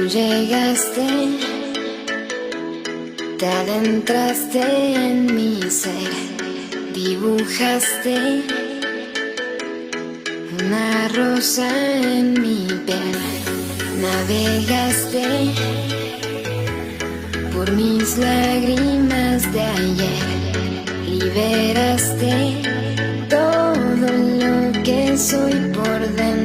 llegaste, te adentraste en mi ser, dibujaste una rosa en mi piel, navegaste por mis lágrimas de ayer, liberaste todo lo que soy por dentro.